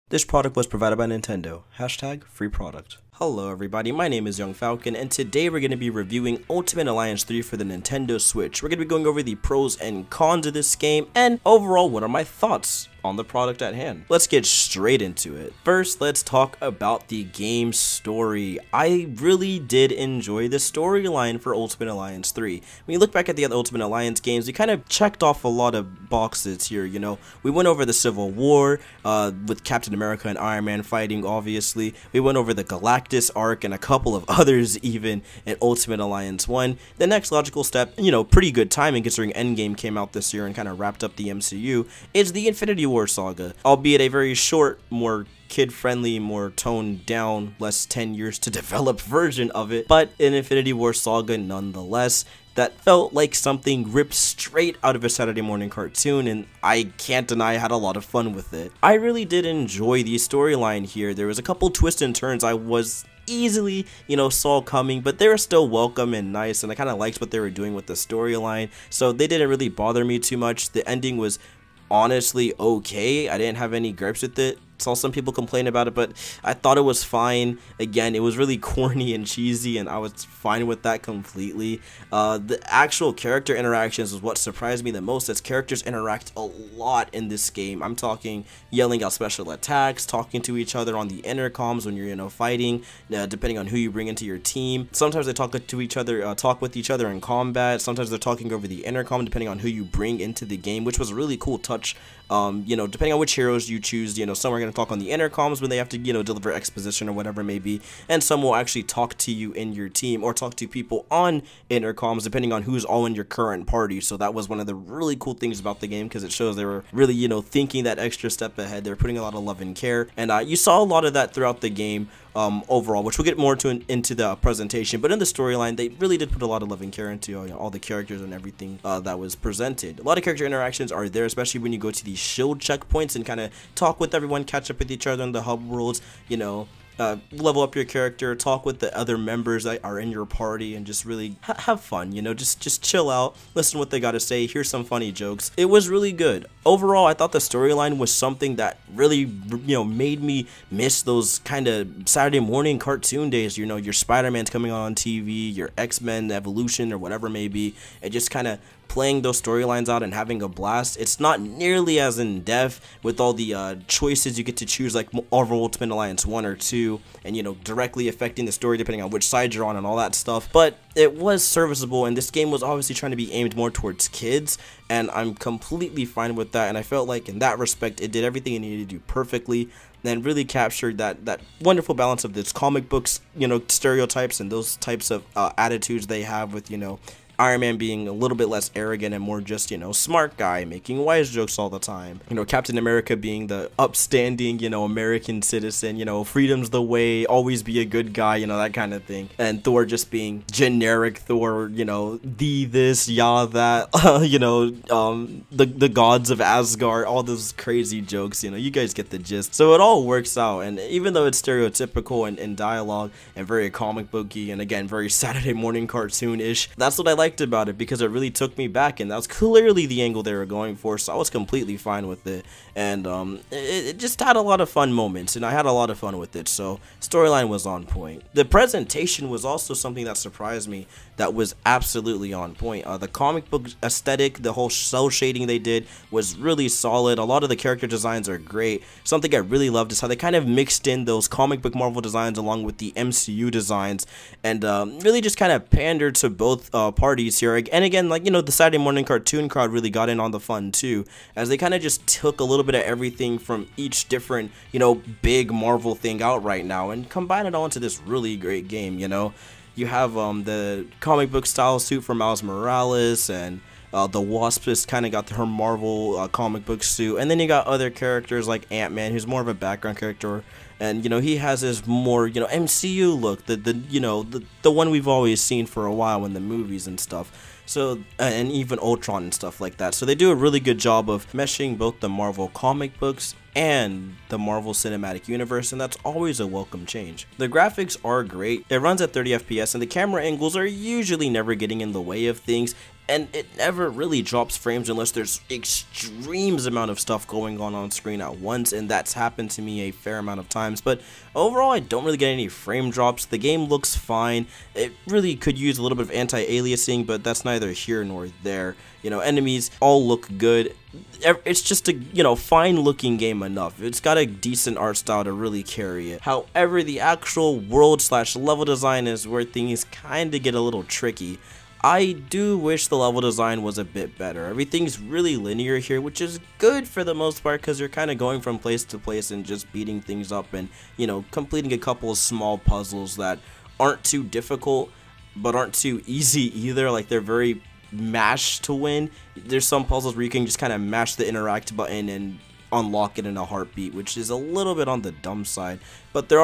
This product was provided by Nintendo. Hashtag free product. Hello everybody, my name is Young Falcon, and today we're going to be reviewing Ultimate Alliance 3 for the Nintendo Switch. We're going to be going over the pros and cons of this game, and overall what are my thoughts on the product at hand. Let's get straight into it. First, let's talk about the game story. I really did enjoy the storyline for Ultimate Alliance 3. When you look back at the other Ultimate Alliance games, we kind of checked off a lot of boxes here, you know. We went over the Civil War, with Captain America and Iron Man fighting, obviously. We went over the Galactus arc and a couple of others even in Ultimate Alliance 1. The next logical step, you know, pretty good timing considering Endgame came out this year and kind of wrapped up the MCU, is the Infinity War saga, albeit a very short, more kid-friendly, more toned down, less 10 years to develop version of it, but an Infinity War saga nonetheless that felt like something ripped straight out of a Saturday morning cartoon, and I can't deny I had a lot of fun with it. I really did enjoy the storyline here. There was a couple twists and turns I was easily, you know, saw coming, but they were still welcome and nice, and I kind of liked what they were doing with the storyline, so they didn't really bother me too much. The ending was honestly okay. I didn't have any gripes with it. Saw some people complain about it, but I thought it was fine. Again, it was really corny and cheesy, and I was fine with that completely. The actual character interactions was what surprised me the most, as characters interact a lot in this game. I'm talking yelling out special attacks, talking to each other on the intercoms when you're, you know, fighting, depending on who you bring into your team. Sometimes they talk to each other, talk with each other in combat. Sometimes they're talking over the intercom, depending on who you bring into the game, which was a really cool touch. You know, depending on which heroes you choose, you know, some are going to talk on the intercoms when they have to, you know, deliver exposition or whatever it may be, and some will actually talk to you in your team or talk to people on intercoms depending on who's all in your current party. So that was one of the really cool things about the game, because it shows they were really, you know, thinking that extra step ahead. They were putting a lot of love and care, and you saw a lot of that throughout the game. Overall, which we'll get more into the presentation, but in the storyline they really did put a lot of love and care into, you know, all the characters and everything that was presented. A lot of character interactions are there, especially when you go to these shield checkpoints and kind of talk with everyone, catch up with each other in the hub worlds, you know, level up your character, talk with the other members that are in your party, and just really have fun, you know, just chill out, listen to what they got to say, hear some funny jokes. It was really good. Overall, I thought the storyline was something that really, you know, made me miss those kind of Saturday morning cartoon days, you know, your Spider-Man's coming on TV, your X-Men Evolution or whatever it may be, and just kind of playing those storylines out and having a blast. It's not nearly as in-depth with all the choices you get to choose, like Marvel Ultimate Alliance 1 or 2, and, you know, directly affecting the story depending on which side you're on and all that stuff, but it was serviceable, and this game was obviously trying to be aimed more towards kids, and I'm completely fine with that, and I felt like in that respect it did everything it needed to do perfectly, and really captured that wonderful balance of this comic books, you know, stereotypes and those types of attitudes they have with, you know, Iron Man being a little bit less arrogant and more just, you know, smart guy, making wise jokes all the time. You know, Captain America being the upstanding, you know, American citizen, you know, freedom's the way, always be a good guy, you know, that kind of thing. And Thor just being generic Thor, you know, this, that, you know, the gods of Asgard, all those crazy jokes, you know, you guys get the gist. So it all works out, and even though it's stereotypical and in dialogue and very comic booky and again very Saturday morning cartoon-ish, that's what I like about it, because it really took me back, and that was clearly the angle they were going for, so I was completely fine with it, and it just had a lot of fun moments, and I had a lot of fun with it, so storyline was on point. The presentation was also something that surprised me, that was absolutely on point. The comic book aesthetic, the whole cell shading they did was really solid. A lot of the character designs are great. Something I really loved is how they kind of mixed in those comic book Marvel designs along with the MCU designs, and really just kind of pandered to both parties here. And again, like, you know, the Saturday morning cartoon crowd really got in on the fun too, as they kind of just took a little bit of everything from each different, you know, big Marvel thing out right now and combined it all into this really great game. You know, you have the comic book style suit for Miles Morales, and the Wasp just kind of got her Marvel comic book suit, and then you got other characters like Ant-Man, who's more of a background character, and, you know, he has his more, you know, MCU look, you know, the one we've always seen for a while in the movies and stuff. So, and even Ultron and stuff like that. So they do a really good job of meshing both the Marvel comic books and the Marvel Cinematic Universe, and that's always a welcome change. The graphics are great. It runs at 30 FPS, and the camera angles are usually never getting in the way of things. and it never really drops frames unless there's extremes amount of stuff going on screen at once, and that's happened to me a fair amount of times. But overall, I don't really get any frame drops. The game looks fine. It really could use a little bit of anti-aliasing, but that's neither here nor there. You know, enemies all look good. It's just a, you know, fine looking game enough. It's got a decent art style to really carry it. However, the actual world / level design is where things kind of get a little tricky. I do wish the level design was a bit better. Everything's really linear here, which is good for the most part because you're kind of going from place to place and just beating things up and, you know, completing a couple of small puzzles that aren't too difficult but aren't too easy either. Like, they're very mash to win. There's some puzzles where you can just kind of mash the interact button and unlock it in a heartbeat, which is a little bit on the dumb side. But there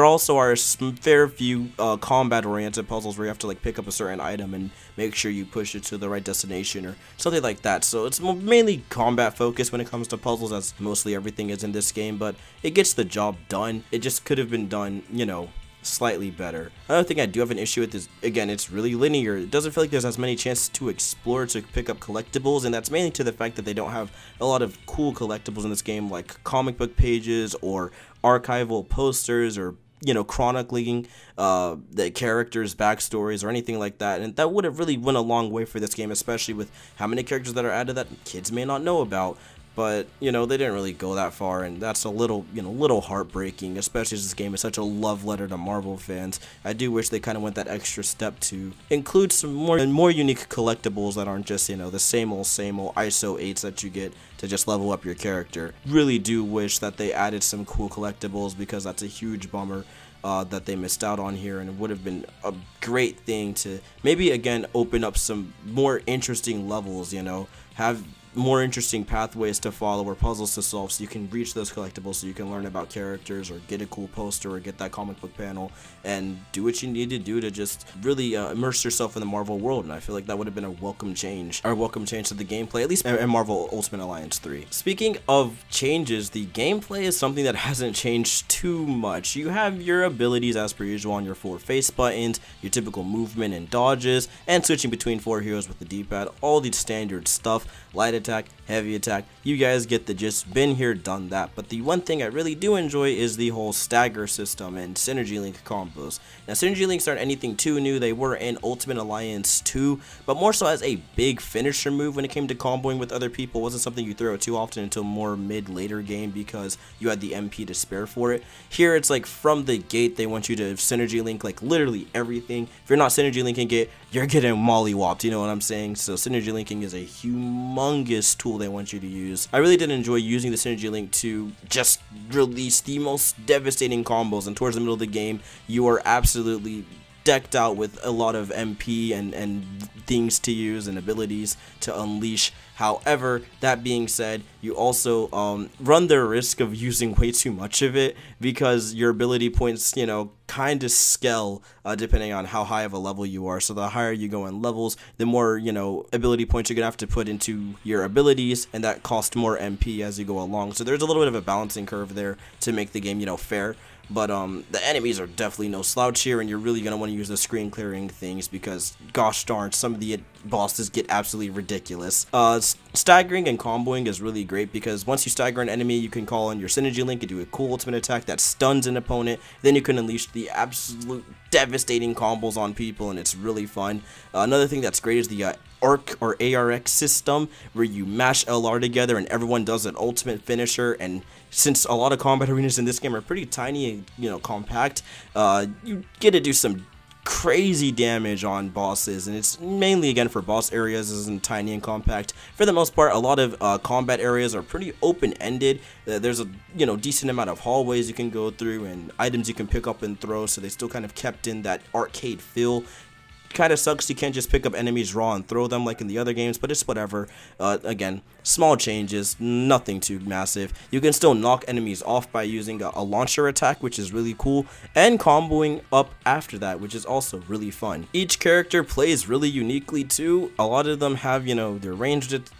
also are some fair few combat oriented puzzles where you have to like pick up a certain item and make sure you push it to the right destination or something like that. So it's mainly combat focused when it comes to puzzles, as mostly everything is in this game, but it gets the job done. It just could have been done, you know, slightly better. Another thing I do have an issue with is, again, it's really linear. It doesn't feel like there's as many chances to explore, to pick up collectibles, and that's mainly to the fact that they don't have a lot of cool collectibles in this game, like comic book pages or archival posters or, you know, chronicling the characters' backstories or anything like that. And that would have really went a long way for this game, especially with how many characters that are added that kids may not know about. But, you know, they didn't really go that far, and that's a little, you know, little heartbreaking, especially as this game is such a love letter to Marvel fans. I do wish they kind of went that extra step to include some more unique collectibles that aren't just, you know, the same old ISO 8s that you get to just level up your character. Really do wish that they added some cool collectibles, because that's a huge bummer that they missed out on here, and it would have been a great thing to maybe, again, open up some more interesting levels, you know, have more interesting pathways to follow or puzzles to solve so you can reach those collectibles, so you can learn about characters or get a cool poster or get that comic book panel and do what you need to do to just really immerse yourself in the Marvel world. And I feel like that would have been a welcome change to the gameplay, at least in Marvel Ultimate Alliance 3. Speaking of changes, the gameplay is something that hasn't changed too much. You have your abilities as per usual on your 4 face buttons, your typical movement and dodges, and switching between 4 heroes with the D-pad, all the standard stuff. Light attack, heavy attack, you guys get the gist. Been here, done that. But the one thing I really do enjoy is the whole stagger system and synergy link combos. Now, synergy links aren't anything too new. They were in Ultimate Alliance 2, but more so as a big finisher move when it came to comboing with other people. It wasn't something you throw too often until more later game because you had the MP to spare for it. Here it's like from the gate they want you to synergy link like literally everything. If you're not synergy linking it, you're getting mollywopped, you know what I'm saying? So synergy linking is a humongous tool they want you to use. I really did enjoy using the synergy link to just release the most devastating combos, and towards the middle of the game you are absolutely decked out with a lot of MP and things to use and abilities to unleash. However, that being said, you also run the risk of using way too much of it, because your ability points, you know, kind of scale depending on how high of a level you are. So the higher you go in levels, the more, you know, ability points you're gonna have to put into your abilities, and that costs more MP as you go along. So there's a little bit of a balancing curve there to make the game, you know, fair. But the enemies are definitely no slouch here, and you're really going to want to use the screen clearing things because, gosh darn, some of the bosses get absolutely ridiculous. Staggering and comboing is really great because once you stagger an enemy, you can call on your synergy link and do a cool ultimate attack that stuns an opponent. Then you can unleash the absolute devastating combos on people, and it's really fun. Another thing that's great is the ARC or ARX system, where you mash LR together and everyone does an ultimate finisher. And since a lot of combat arenas in this game are pretty tiny and, you know, compact, you get to do some crazy damage on bosses, and it's mainly again for boss areas isn't tiny and compact. For the most part, a lot of combat areas are pretty open-ended. There's a, you know, decent amount of hallways you can go through and items you can pick up and throw, so they still kind of kept in that arcade feel. Kind of sucks you can't just pick up enemies raw and throw them like in the other games, but it's whatever. Again, small changes, nothing too massive. You can still knock enemies off by using a launcher attack, which is really cool, and comboing up after that, which is also really fun. Each character plays really uniquely too. A lot of them have, you know, their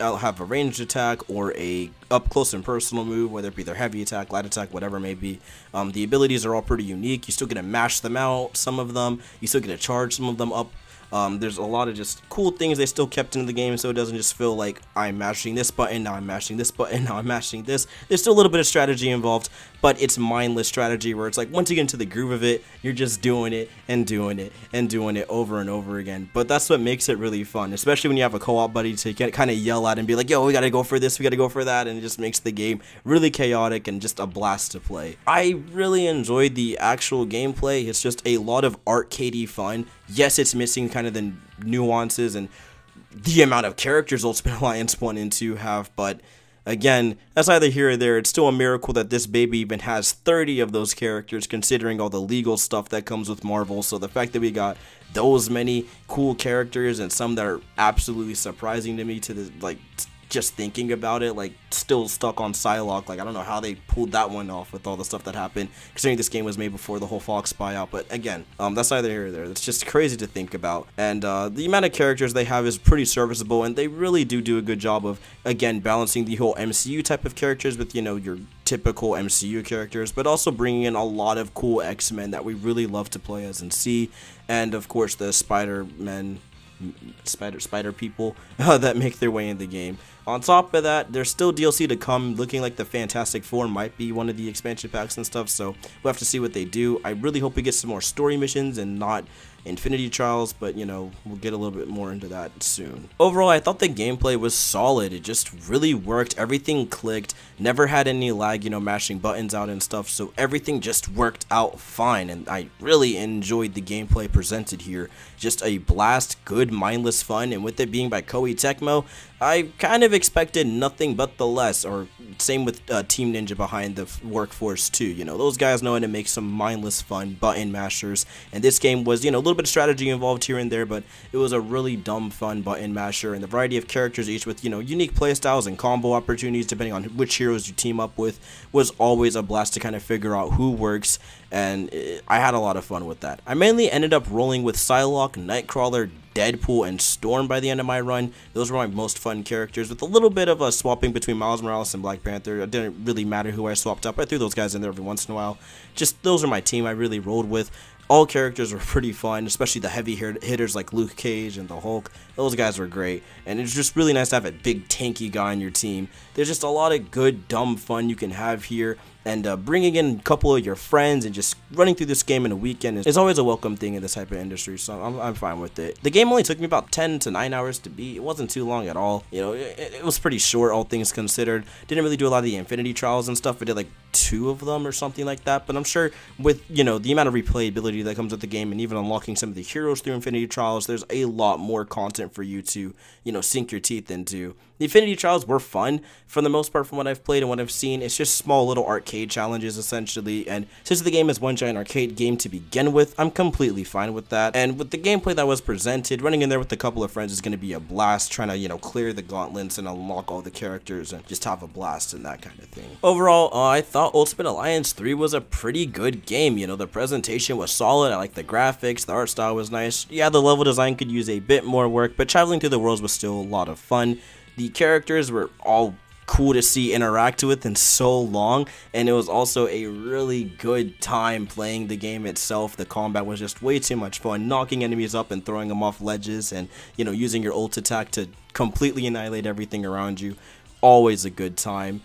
have a ranged attack or a up close and personal move, whether it be their heavy attack, light attack, whatever it may be. The abilities are all pretty unique. You still get to mash them out, some of them. You still get to charge some of them up. There's a lot of just cool things they still kept into the game, so it doesn't just feel like I'm mashing this button, now I'm mashing this button, now I'm mashing this. There's still a little bit of strategy involved, but it's mindless strategy where it's like once you get into the groove of it, you're just doing it and doing it and doing it over and over again. But that's what makes it really fun, especially when you have a co-op buddy to kind of yell at and be like, yo, we gotta go for this, we gotta go for that, and it just makes the game really chaotic and just a blast to play. I really enjoyed the actual gameplay. It's just a lot of arcadey fun. Yes, it's missing kind of the nuances and the amount of characters Ultimate Alliance 1 and 2 have, but again, that's either here or there. It's still a miracle that this baby even has 30 of those characters, considering all the legal stuff that comes with Marvel. So the fact that we got those many cool characters and some that are absolutely surprising to me, to the like, just thinking about it, like still stuck on Psylocke. Like I don't know how they pulled that one off with all the stuff that happened, considering this game was made before the whole Fox buyout. But again, that's either here or there. It's just crazy to think about, and the amount of characters they have is pretty serviceable, and they really do a good job of, again, balancing the whole MCU type of characters with, you know, your typical MCU characters, but also bringing in a lot of cool X-Men that we really love to play as and see, and of course the Spider-Men, spider people that make their way in the game. On top of that, there's still DLC to come, looking like the Fantastic Four might be one of the expansion packs and stuff, so we'll have to see what they do. I really hope we get some more story missions and not Infinity Trials, but you know, we'll get a little bit more into that soon. Overall, I thought the gameplay was solid. It just really worked. Everything clicked. Never had any lag, you know, mashing buttons out and stuff, so everything just worked out fine, and I really enjoyed the gameplay presented here. Just a blast, good mindless fun, and with it being by Koei Tecmo, I kind of expected nothing but the less, or same with Team Ninja behind the workforce too. You know, those guys know how to make some mindless fun button mashers, and this game was, you know, a little bit of strategy involved here and there, but it was a really dumb fun button masher, and the variety of characters, each with, you know, unique playstyles and combo opportunities depending on which heroes you team up with, was always a blast to kind of figure out who works, and I had a lot of fun with that. I mainly ended up rolling with Psylocke, Nightcrawler, Deadpool, and Storm by the end of my run. Those were my most fun characters, with a little bit of a swapping between Miles Morales and Black Panther. It didn't really matter who I swapped up. I threw those guys in there every once in a while. Just those are my team I really rolled with. All characters were pretty fun, especially the heavy hitters like Luke Cage and the Hulk. Those guys were great, and it's just really nice to have a big tanky guy on your team. There's just a lot of good dumb fun you can have here, and bringing in a couple of your friends and just running through this game in a weekend is always a welcome thing in this type of industry, so I'm fine with it. The game only took me about 10 to 9 hours to beat. It wasn't too long at all. You know, it was pretty short, all things considered. Didn't really do a lot of the Infinity Trials and stuff. I did like 2 of them or something like that, but I'm sure with, you know, the amount of replayability that comes with the game, and even unlocking some of the heroes through Infinity Trials, there's a lot more content for you to, you know, sink your teeth into. The Infinity Trials were fun for the most part from what I've played and what I've seen. It's just small little arcade challenges essentially, and since the game is one giant arcade game to begin with, I'm completely fine with that. And with the gameplay that was presented, running in there with a couple of friends is going to be a blast, trying to, you know, clear the gauntlets and unlock all the characters and just have a blast and that kind of thing. Overall, I thought Ultimate Alliance 3 was a pretty good game. You know, the presentation was solid. I like the graphics, the art style was nice. Yeah, the level design could use a bit more work, but traveling through the worlds was still a lot of fun. The characters were all cool to see interact with in so long, and it was also a really good time playing the game itself. The combat was just way too much fun, knocking enemies up and throwing them off ledges, and, you know, using your ult attack to completely annihilate everything around you. Always a good time.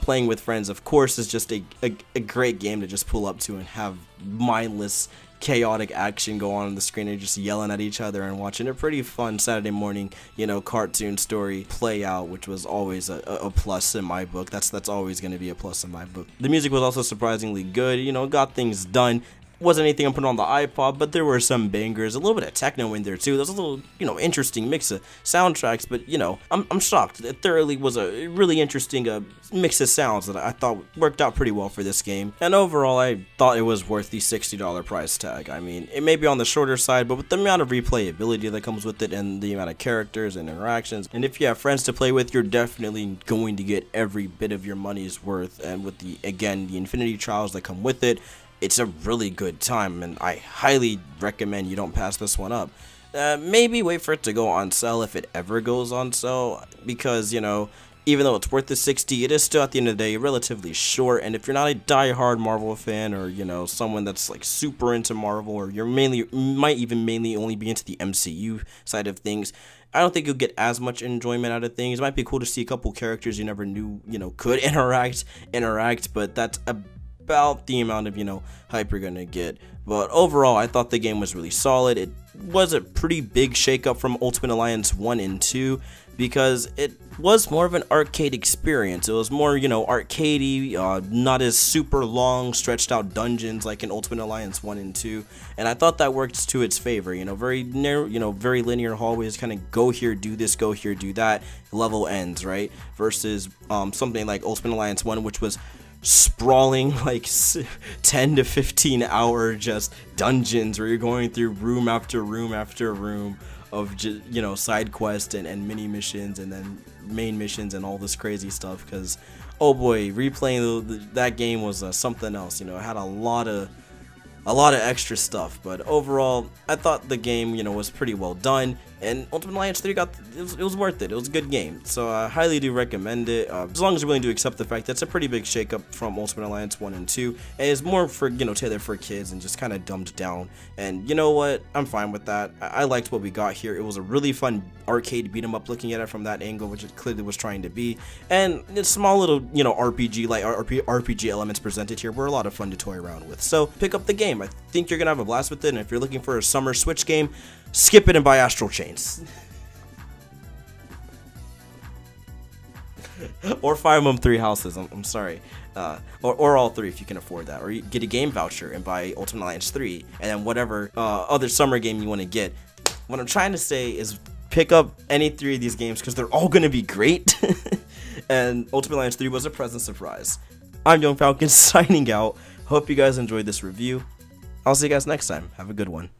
Playing with friends, of course, is just a great game to just pull up to and have mindless, chaotic action go on the screen, and just yelling at each other and watching a pretty fun Saturday morning, you know, cartoon story play out, which was always a plus in my book. That's always going to be a plus in my book. The music was also surprisingly good, you know, got things done. Wasn't anything I put on the iPod, but there were some bangers, a little bit of techno in there too. There's a little, you know, interesting mix of soundtracks, but, you know, I'm shocked. It thoroughly was a really interesting mix of sounds that I thought worked out pretty well for this game. And overall, I thought it was worth the $60 price tag. I mean, it may be on the shorter side, but with the amount of replayability that comes with it and the amount of characters and interactions, and if you have friends to play with, you're definitely going to get every bit of your money's worth. And with the, again, the Infinity Trials that come with it, it's a really good time, and I highly recommend you don't pass this one up. Maybe wait for it to go on sale if it ever goes on sale, because, you know, even though it's worth the 60, it is still at the end of the day relatively short. And if you're not a die-hard Marvel fan, or you know, someone that's like super into Marvel, or you're might even mainly only be into the MCU side of things, I don't think you'll get as much enjoyment out of things. It might be cool to see a couple characters you never knew, you know, could interact, but that's about the amount of, you know, hype you're gonna get. But overall, I thought the game was really solid. It was a pretty big shakeup from Ultimate Alliance 1 and 2, because it was more of an arcade experience. It was more, you know, arcadey, not as super long, stretched out dungeons like in Ultimate Alliance 1 and 2, and I thought that worked to its favor. You know, very narrow, you know, very linear hallways, kind of go here, do this, go here, do that, level ends, right? Versus something like Ultimate Alliance 1, which was sprawling like 10 to 15 hour just dungeons where you're going through room after room after room of just, you know, side quests and mini missions and then main missions and all this crazy stuff. Because oh boy, replaying that game was something else. You know, it had a lot of extra stuff, but overall I thought the game, you know, was pretty well done, and Ultimate Alliance 3 it was worth it. It was a good game, so I highly do recommend it, as long as you're willing to accept the fact that it's a pretty big shakeup from Ultimate Alliance 1 and 2, and it's more for, you know, tailored for kids and just kind of dumbed down. And you know what, I'm fine with that. I liked what we got here. It was a really fun arcade beat 'em up, looking at it from that angle, which it clearly was trying to be, and it's small little, you know, RPG elements presented here were a lot of fun to toy around with. So pick up the game. I think you're gonna have a blast with it, and if you're looking for a summer Switch game, skip it and buy Astral Chains. Or Fire Emblem 3 Houses, I'm sorry. Or all three if you can afford that. Or you get a game voucher and buy Ultimate Alliance 3, and then whatever other summer game you want to get. What I'm trying to say is pick up any three of these games, because they're all going to be great. And Ultimate Alliance 3 was a pleasant surprise. I'm Young Falcon signing out. Hope you guys enjoyed this review. I'll see you guys next time. Have a good one.